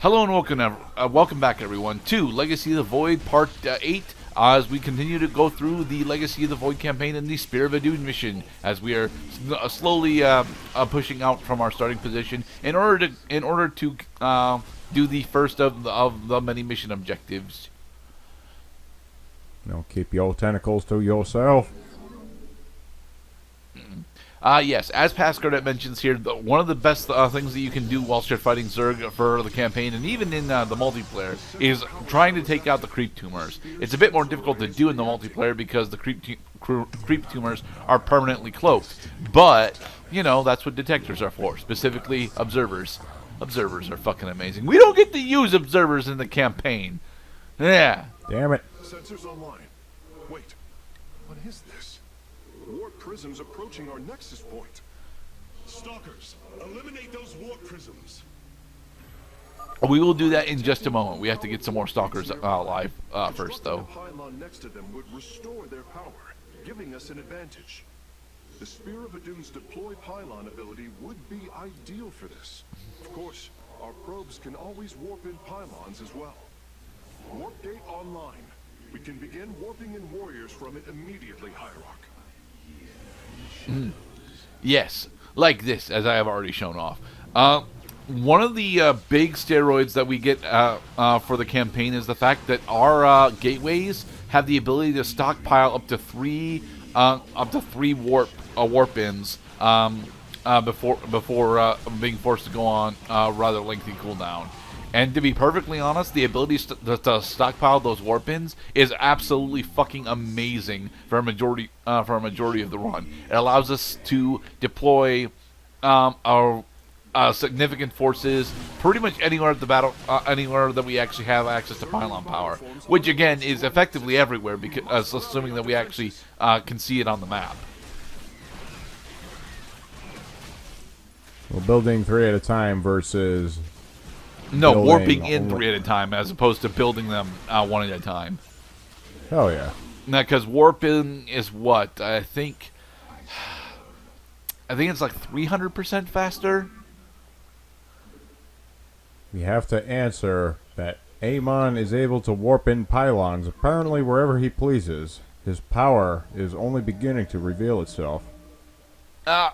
Hello and welcome back, everyone, to Legacy of the Void Part 8, as we continue to go through the Legacy of the Void campaign and the Spear of Adun mission, as we are slowly pushing out from our starting position in order to do the first of the many mission objectives. Keep your tentacles to yourself. Yes, as Pascard mentions here, one of the best things that you can do whilst you're fighting Zerg for the campaign, and even in the multiplayer, is trying to take out the creep tumors. It's a bit more difficult to do in the multiplayer because the creep tumors are permanently cloaked. But, you know, that's what detectors are for, specifically observers. Observers are fucking amazing. We don't get to use observers in the campaign. Yeah. Damn it. Sensors online. Wait, what is this? Warp prisms approaching our nexus point. Stalkers, eliminate those warp prisms. We will do that in just a moment. We have to get some more stalkers alive first, though. The pylon next to them would restore their power, giving us an advantage. The Spear of Adun's deploy pylon ability would be ideal for this. Of course, our probes can always warp in pylons as well. Warp gate online. We can begin warping in warriors from it immediately, Hierarch. Yes, like this, as I have already shown off. One of the big steroids that we get for the campaign is the fact that our gateways have the ability to stockpile up to three warp-ins before being forced to go on a rather lengthy cooldown. And to be perfectly honest, the ability to stockpile those warp-ins is absolutely fucking amazing for a majority of the run. It allows us to deploy our significant forces pretty much anywhere at the battle, anywhere that we actually have access to pylon power, which again is effectively everywhere, because assuming that we actually can see it on the map. Well, building 3 at a time versus... No, warping in 3 at a time as opposed to building them 1 at a time. Hell yeah. Now, because warping is what? I think it's like 300% faster. We have to answer that Amon is able to warp in pylons apparently wherever he pleases. His power is only beginning to reveal itself.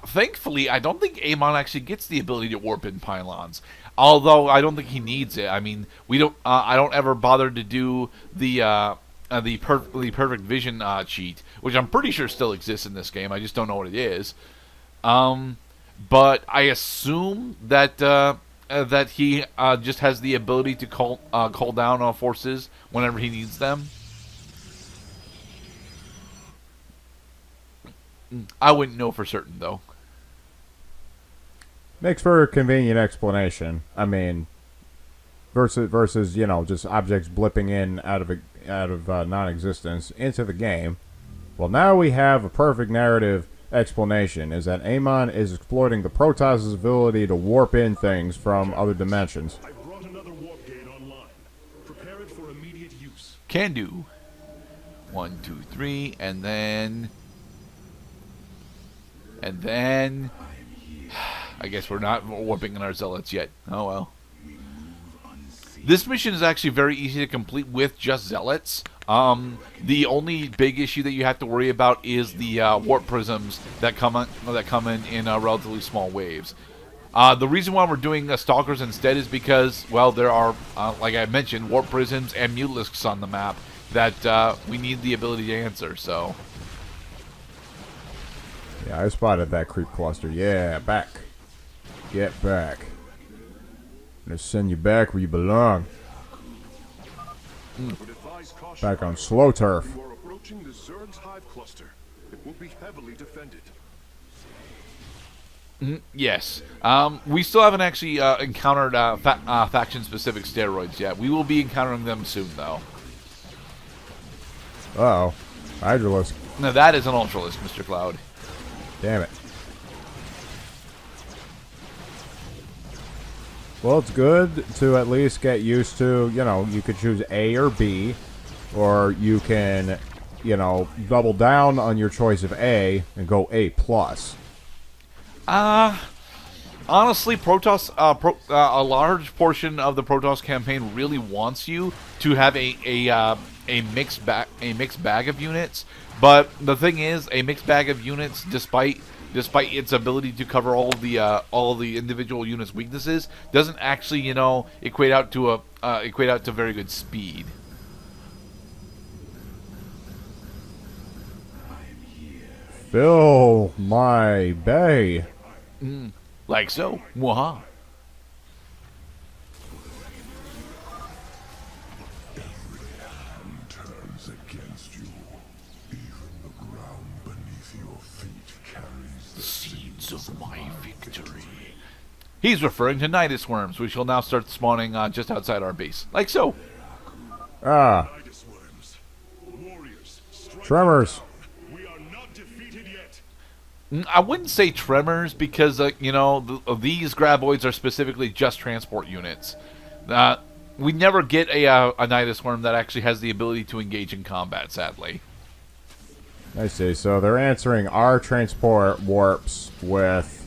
Thankfully, I don't think Amon actually gets the ability to warp in pylons. Although I don't think he needs it. I mean, we don't. I don't ever bother to do the perfect vision cheat, which I'm pretty sure still exists in this game. I just don't know what it is. But I assume that that he just has the ability to call down forces whenever he needs them. I wouldn't know for certain, though. Makes for a convenient explanation. I mean, versus you know, just objects blipping in out of non-existence into the game. Well, now we have a perfect narrative explanation: is that Amon is exploiting the Protoss' ability to warp in things from other dimensions. I brought another warp gate online. Prepare it for immediate use. Can do. 1, 2, 3, and then. I guess we're not warping in our zealots yet. Oh well. This mission is actually very easy to complete with just zealots. The only big issue that you have to worry about is the warp prisms that come in relatively small waves. The reason why we're doing stalkers instead is because, well, there are, like I mentioned, warp prisms and mutalisks on the map that we need the ability to answer. So. Yeah, I spotted that creep cluster. Yeah, back. Get back. I'm gonna send you back where you belong. Back on slow turf. You are approaching the Zerg's hive cluster. It will be heavily defended. Yes. We still haven't actually encountered faction-specific steroids yet. We will be encountering them soon, though. Uh-oh. Hydralisk. Now that is an Ultralisk, Mr. Cloud. Damn it. Well, it's good to at least get used to, you know, you could choose A or B, or you can, you know, double down on your choice of A and go A+. Honestly, Protoss, a large portion of the Protoss campaign really wants you to have a mixed bag of units. But the thing is, a mixed bag of units, despite its ability to cover all the individual units' weaknesses, doesn't actually equate out to very good speed. Fill my bay. Like so. Mwaha. Turns against you. Even the ground beneath your feet carries The seeds of my victory. He's referring to Nidus worms. We shall now start spawning just outside our base. Like so. Ah, Nidus worms. Warriors, strike tremors. down. We are not defeated yet. I wouldn't say tremors because, these graboids are specifically just transport units. We never get a Nidus worm that actually has the ability to engage in combat, sadly. I see. So they're answering our transport warps with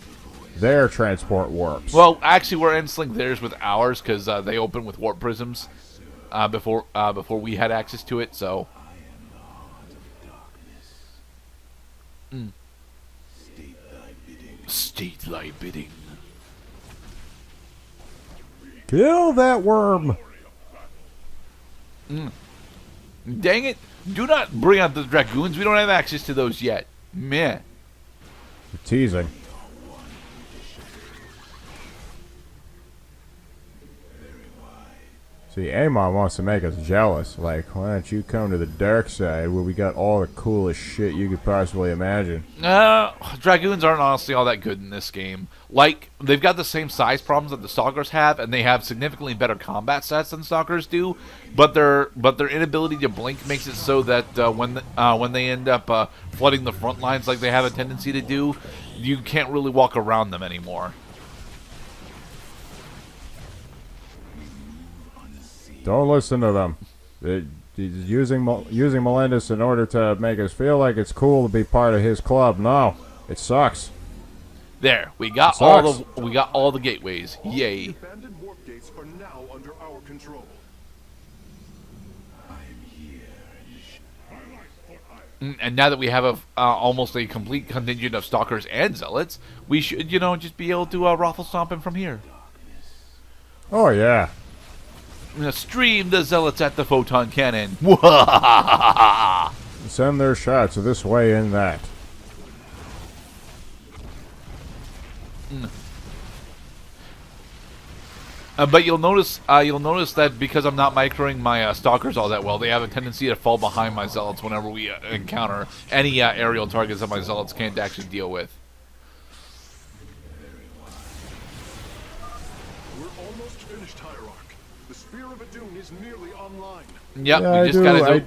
their transport warps. Well, actually, we're answering theirs with ours because they open with warp prisms before we had access to it, so... State thy bidding. Kill that worm. Dang it! Do not bring out the dragoons. We don't have access to those yet. Meh. You're teasing. See, Amon wants to make us jealous. Like, why don't you come to the dark side where we got all the coolest shit you could possibly imagine? Dragoons aren't honestly all that good in this game. Like, they've got the same size problems that the Stalkers have, and they have significantly better combat stats than Stalkers do. But their inability to blink makes it so that when they end up flooding the front lines like they have a tendency to do, you can't really walk around them anymore. Don't listen to them. He's using Melendez in order to make us feel like it's cool to be part of his club. No, it sucks. There, we got all the gateways. Yay! The abandoned warp gates are now under our control. And now that we have almost a complete contingent of Stalkers and Zealots, we should, just be able to raffle stomp him from here. Oh yeah. Stream the Zealots at the Photon Cannon. Send their shots this way and that. But you'll notice that because I'm not microing my Stalkers all that well, they have a tendency to fall behind my Zealots whenever we encounter any aerial targets that my Zealots can't actually deal with. We're almost finished, Hierarch. The Spear of Adun is nearly online. Yep, Yeah,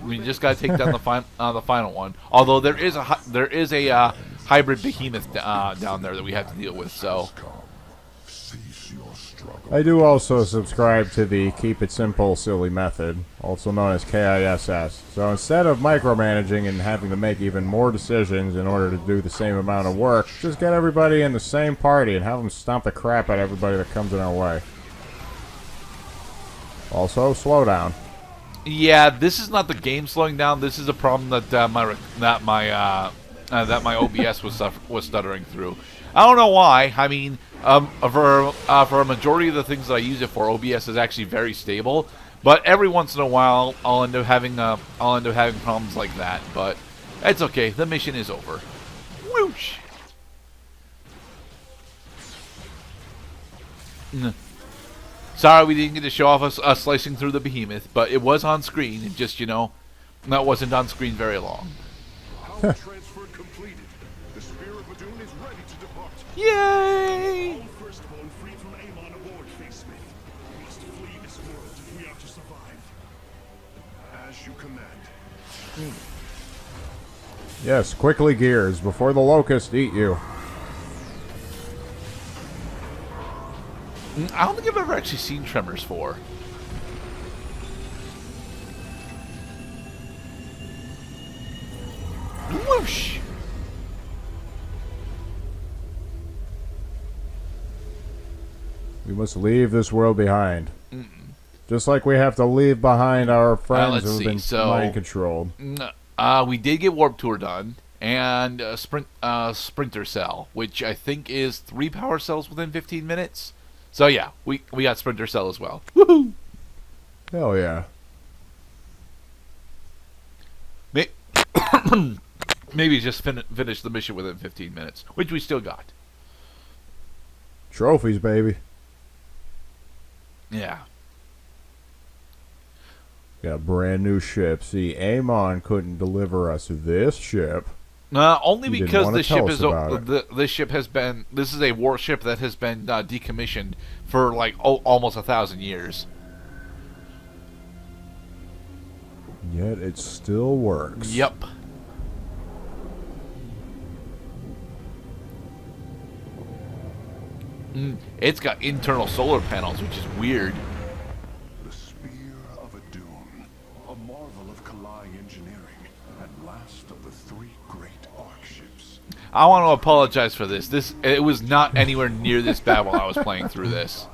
we just gotta take down the final one. Although there is a hybrid behemoth down there that we have to deal with. So Cease your struggle. I do also subscribe to the Keep It Simple Silly method, also known as KISS. So instead of micromanaging and having to make even more decisions in order to do the same amount of work, just get everybody in the same party and have them stomp the crap out of everybody that comes in our way. Also, slow down. yeah, this is not the game slowing down. This is a problem that my OBS was stuttering through. I don't know why. I mean, for a majority of the things that I use it for, OBS is actually very stable. But every once in a while, I'll end up having problems like that. But it's okay. The mission is over. Whoosh. Sorry we didn't get to show off us slicing through the behemoth, but it was on screen. It just, that wasn't on screen very long. Power transfer completed. The Spear of Adun is ready to depart. Yay! All firstborn free from Amon aboard, Facemate. We must flee this world if we are to survive. As you command. Yes, quickly gears before the locusts eat you. I don't think I've ever actually seen Tremors 4. Whoosh! We must leave this world behind. Just like we have to leave behind our friends let's who've been see. mind controlled. We did get Warp Tour done, and Sprinter Cell, which I think is 3 power cells within 15 minutes. So yeah, we got Sprinter Cell as well. Woohoo! Hell yeah. Maybe just finish the mission within 15 minutes, which we still got. Trophies, baby. Yeah. Got a brand new ship. See, Amon couldn't deliver us this ship. Only He didn't because wanna the ship tell is us about this ship has been. This is a warship that has been decommissioned for like almost 1,000 years. Yet it still works. Yep. It's got internal solar panels, which is weird. The Spear of Adun, a marvel of Kalai engineering, and last of the 3 great arc ships. I want to apologize for this. It was not anywhere near this bad while I was playing through this.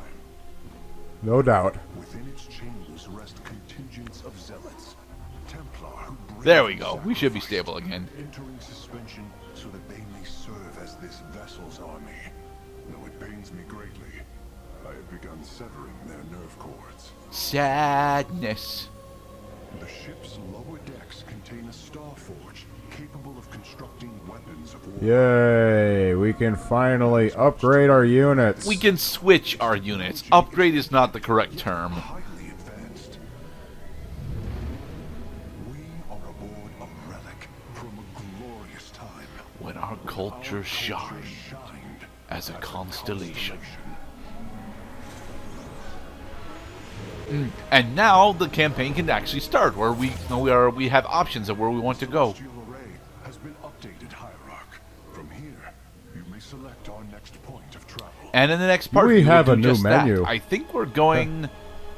No doubt. Within its chambers rest contingents of zealots, Templar who bring There we go. We should be stable again. entering suspension so that they may serve as this vessel's army. Though it pains me greatly, I have begun severing their nerve cords. Sadness. The ship's lower decks contain a star forge capable of constructing weapons of war. Yay! We can finally upgrade our units. We can switch our units. Upgrade is not the correct term. Highly advanced. We are aboard a relic from a glorious time. When our culture shined as a constellation. And now the campaign can actually start, where we have options of where we want to go. Celestial array has been updated, Hierarch. From here, you may select our next point of travel. And in the next part, We we will have do a new just that. menu. I think we're going.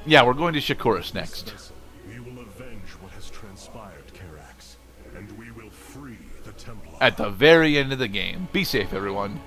Yeah, we're going to Shakuras next. We will avenge what has transpired, Karax, and we will free the Templar. At the very end of the game. Be safe, everyone.